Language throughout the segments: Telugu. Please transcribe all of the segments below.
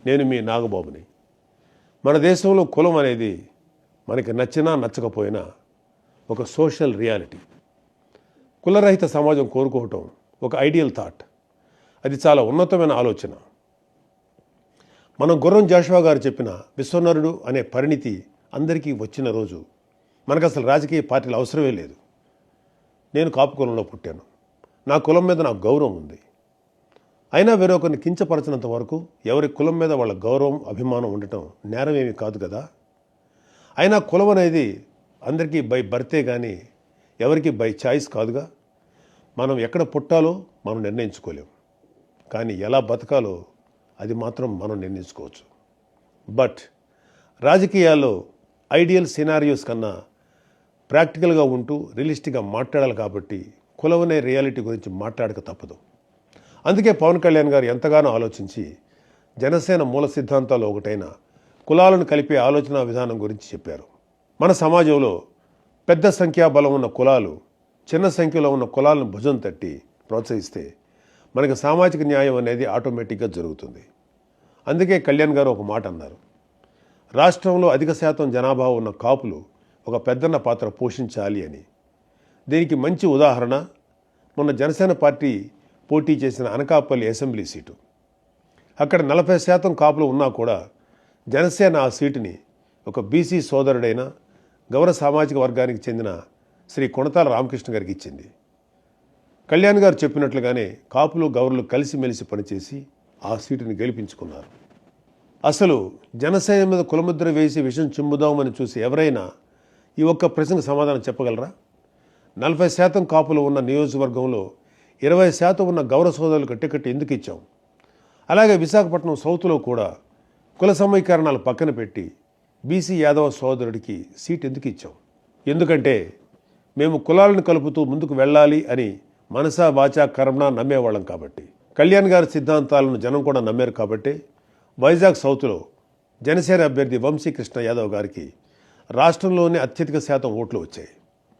నేను మీ నాగబాబుని. మన దేశంలో కులం అనేది మనకి నచ్చినా నచ్చకపోయినా ఒక సోషల్ రియాలిటీ. కులరహిత సమాజం కోరుకోవటం ఒక ఐడియల్ థాట్. అది చాలా ఉన్నతమైన ఆలోచన. మనం గుర్రం జాషువా గారు చెప్పిన విశ్వనరుడు అనే పరిణితి అందరికీ వచ్చిన రోజు మనకు అసలు రాజకీయ పార్టీలు అవసరమే లేదు. నేను కాపు కులంలో పుట్టాను. నా కులం మీద నాకు గౌరవం ఉంది. అయినా వేరొకరిని కించపరచినంత వరకు ఎవరి కులం మీద వాళ్ళ గౌరవం అభిమానం ఉండటం నేరం ఏమీ కాదు కదా. అయినా కులం అనేది అందరికీ బై బర్తే కానీ ఎవరికి బై చాయిస్ కాదుగా. మనం ఎక్కడ పుట్టాలో మనం నిర్ణయించుకోలేం, కానీ ఎలా బతకాలో అది మాత్రం మనం నిర్ణయించుకోవచ్చు. బట్ రాజకీయాల్లో ఐడియల్ సినారియోస్ కన్నా ప్రాక్టికల్గా ఉంటూ రియలిస్టిక్గా మాట్లాడాలి కాబట్టి కులం అనే రియాలిటీ గురించి మాట్లాడక తప్పదు. అందుకే పవన్ కళ్యాణ్ గారు ఎంతగానో ఆలోచించి జనసేన మూల సిద్ధాంతాలు ఒకటైన కులాలను కలిపే ఆలోచన విధానం గురించి చెప్పారు. మన సమాజంలో పెద్ద సంఖ్యాబలం ఉన్న కులాలు చిన్న సంఖ్యలో ఉన్న కులాలను భుజం తట్టి ప్రోత్సహిస్తే మనకి సామాజిక న్యాయం అనేది ఆటోమేటిక్గా జరుగుతుంది. అందుకే కళ్యాణ్ గారు ఒక మాట అన్నారు, రాష్ట్రంలో అధిక శాతం జనాభా ఉన్న కాపులు ఒక పెద్దన్న పాత్ర పోషించాలి అని. దీనికి మంచి ఉదాహరణ మొన్న జనసేన పార్టీ పోటీ చేసిన అనకాపల్లి అసెంబ్లీ సీటు. అక్కడ 40% కాపులు ఉన్నా కూడా జనసేన ఆ సీటుని ఒక బీసీ సోదరుడైన గౌర సామాజిక వర్గానికి చెందిన శ్రీ కొణతాల రామకృష్ణ గారికి ఇచ్చింది. కళ్యాణ్ గారు చెప్పినట్లుగానే కాపులు గౌరలు కలిసిమెలిసి పనిచేసి ఆ సీటుని గెలిపించుకున్నారు. అసలు జనసేన మీద కులముద్ర వేసి విషం చిమ్ముదామని చూసి ఎవరైనా ఈ ఒక్క ప్రశ్నకు సమాధానం చెప్పగలరా? 40% కాపులు ఉన్న నియోజకవర్గంలో 20% ఉన్న గౌర సోదరులకు టికెట్ ఎందుకు ఇచ్చాం? అలాగే విశాఖపట్నం సౌత్లో కూడా కుల సమీకరణాలు పక్కన పెట్టి బీసీ యాదవ సోదరుడికి సీట్ ఎందుకు ఇచ్చాం? ఎందుకంటే మేము కులాలను కలుపుతూ ముందుకు వెళ్ళాలి అని మనసా వాచా కర్మణ నమ్మేవాళ్ళం కాబట్టి. కళ్యాణ్ గారి సిద్ధాంతాలను జనం కూడా నమ్మారు కాబట్టి వైజాగ్ సౌత్లో జనసేన అభ్యర్థి వంశీకృష్ణ యాదవ్ గారికి రాష్ట్రంలోనే అత్యధిక శాతం ఓట్లు వచ్చాయి.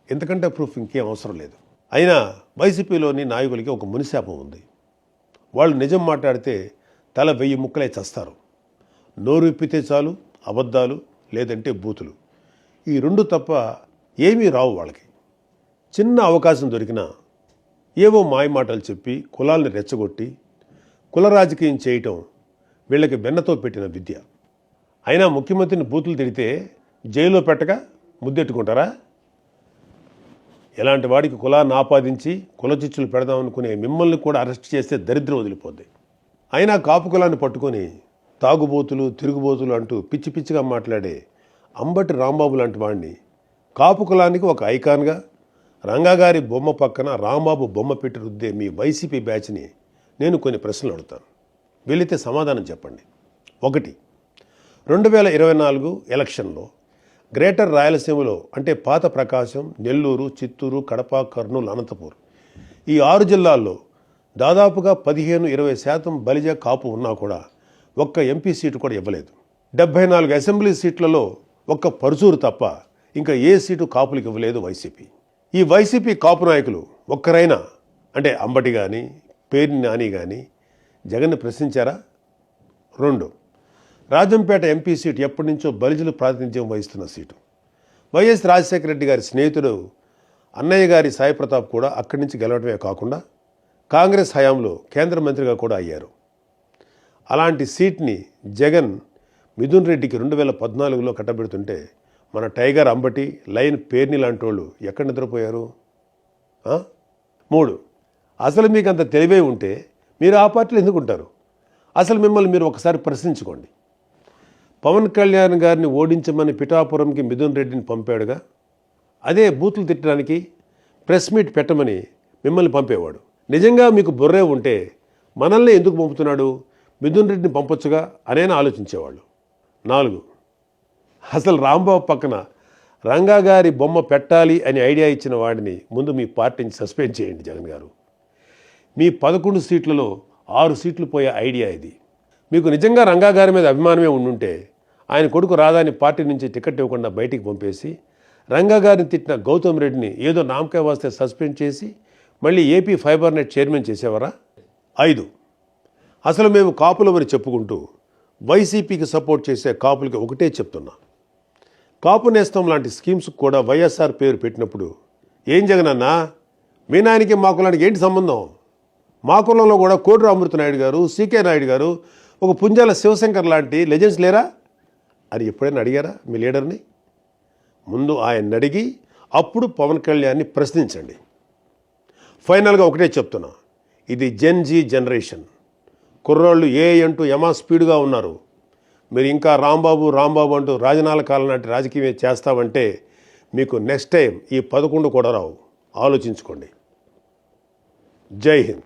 ఎందుకంటే ప్రూఫ్ ఇంకేం అవసరం లేదు. అయినా వైసీపీలోని నాయకులకి ఒక మునిశాపం ఉంది. వాళ్ళు నిజం మాట్లాడితే తల 1000 ముక్కలై చస్తారు. నోరు ఇప్పితే చాలు అబద్ధాలు, లేదంటే బూతులు. ఈ 2 తప్ప ఏమీ రావు వాళ్ళకి. చిన్న అవకాశం దొరికినా ఏవో మాయమాటలు చెప్పి కులాల్ని రెచ్చగొట్టి కుల రాజకీయం చేయటం వీళ్ళకి వెన్నతో పెట్టిన విద్య. అయినా ముఖ్యమంత్రిని బూతులు తిడితే జైల్లో పెట్టక ముద్దెట్టుకుంటారా? ఎలాంటి వాడికి కులాన్ని ఆపాదించి కులచిచ్చులు పెడదామనుకునే మిమ్మల్ని కూడా అరెస్ట్ చేస్తే దరిద్రం వదిలిపోద్ది. అయినా కాపు కులాన్ని పట్టుకొని తాగుబోతులు తిరుగుబోతులు అంటూ పిచ్చి పిచ్చిగా మాట్లాడే అంబటి రాంబాబు లాంటి వాడిని కాపు కులానికి ఒక ఐకాన్గా రంగాగారి బొమ్మ పక్కన రాంబాబు బొమ్మ పెట్టి రుద్దే మీ వైసీపీ బ్యాచ్ని నేను కొన్ని ప్రశ్నలు అడుగుతాను. వీలైతే సమాధానం చెప్పండి. 1. 2024 ఎలక్షన్లో గ్రేటర్ రాయలసీమలో అంటే పాత ప్రకాశం, నెల్లూరు, చిత్తూరు, కడప, కర్నూలు, అనంతపూర్ ఈ 6 జిల్లాల్లో దాదాపుగా 15-20% బలిజ కాపు ఉన్నా కూడా ఒక్క ఎంపీ సీటు కూడా ఇవ్వలేదు. 74 అసెంబ్లీ సీట్లలో ఒక్క పరుచూరు తప్ప ఇంకా ఏ సీటు కాపులకు ఇవ్వలేదు వైసీపీ. ఈ వైసీపీ కాపు నాయకులు ఒక్కరైనా అంటే అంబటి కానీ పేర్ని నాని కానీ జగన్ని ప్రశ్నించారా? 2. రాజంపేట ఎంపీ సీటు ఎప్పటి నుంచో బలిజలు ప్రాతినిధ్యం వహిస్తున్న సీటు. వైఎస్ రాజశేఖర రెడ్డి గారి స్నేహితుడు అన్నయ్య గారి సాయి ప్రతాప్ కూడా అక్కడి నుంచి గెలవడమే కాకుండా కాంగ్రెస్ హయాంలో కేంద్ర మంత్రిగా కూడా అయ్యారు. అలాంటి సీట్ని జగన్ మిథున్ రెడ్డికి 2014లో కట్టబెడుతుంటే మన టైగర్ అంబటి, లయన్ పేర్ని లాంటి వాళ్ళు ఎక్కడ నిద్రపోయారు? 3. అసలు మీకు అంత తెలివే ఉంటే మీరు ఆ పార్టీలో ఎందుకుంటారు? అసలు మిమ్మల్ని మీరు ఒకసారి ప్రశ్నించుకోండి. పవన్ కళ్యాణ్ గారిని ఓడించమని పిఠాపురంకి మిథున్ రెడ్డిని పంపాడుగా, అదే బూతులు తిట్టడానికి ప్రెస్ మీట్ పెట్టమని మిమ్మల్ని పంపేవాడు. నిజంగా మీకు బుర్రే ఉంటే మనల్ని ఎందుకు పంపుతున్నాడు, మిథున్ రెడ్డిని పంపొచ్చుగా అనేనా ఆలోచించేవాళ్ళు. 4. అసలు రాంబాబు పక్కన రంగా గారి బొమ్మ పెట్టాలి అని ఐడియా ఇచ్చిన వాడిని ముందు మీ పార్టీని సస్పెండ్ చేయండి జగన్ గారు. మీ 11 సీట్లలో 6 సీట్లు పోయే ఐడియా ఇది. మీకు నిజంగా రంగా గారి మీద అభిమానమే ఉండుంటే ఆయన కొడుకు రాధాని పార్టీ నుంచి టికెట్ ఇవ్వకుండా బయటికి పంపేసి రంగా గారిని తిట్టిన గౌతమ్ రెడ్డిని ఏదో నామకే వస్తే సస్పెండ్ చేసి మళ్ళీ ఏపీ ఫైబర్ నెట్ చైర్మన్ చేసేవారా? 5. అసలు మేము కాపులమని చెప్పుకుంటూ వైసీపీకి సపోర్ట్ చేసే కాపులకి ఒకటే చెప్తున్నా, కాపు నేస్తం లాంటి స్కీమ్స్కి కూడా వైఎస్ఆర్ పేరు పెట్టినప్పుడు ఏం జగనన్నా మీ నాయనకి మా కులానికి ఏంటి సంబంధం? మా కులంలో కూడా కోడి అమృతనాయుడు గారు, సీకే నాయుడు గారు, ఒక పుంజాల శివశంకర్ లాంటి లెజెండ్స్ లేరా అని ఎప్పుడైనా అడిగారా మీ లీడర్ని? ముందు ఆయన్ని అడిగి అప్పుడు పవన్ కళ్యాణ్ని ప్రశ్నించండి. ఫైనల్గా ఒకటే చెప్తున్నా, ఇది జెన్జీ జనరేషన్. కుర్రోళ్ళు అంటూ యమా స్పీడ్గా ఉన్నారు. మీరు ఇంకా రాంబాబు అంటూ రాజనాల కాలం నాటి రాజకీయం చేస్తామంటే మీకు నెక్స్ట్ టైం ఈ 11 కూడా రావు. ఆలోచించుకోండి. జై హింద్.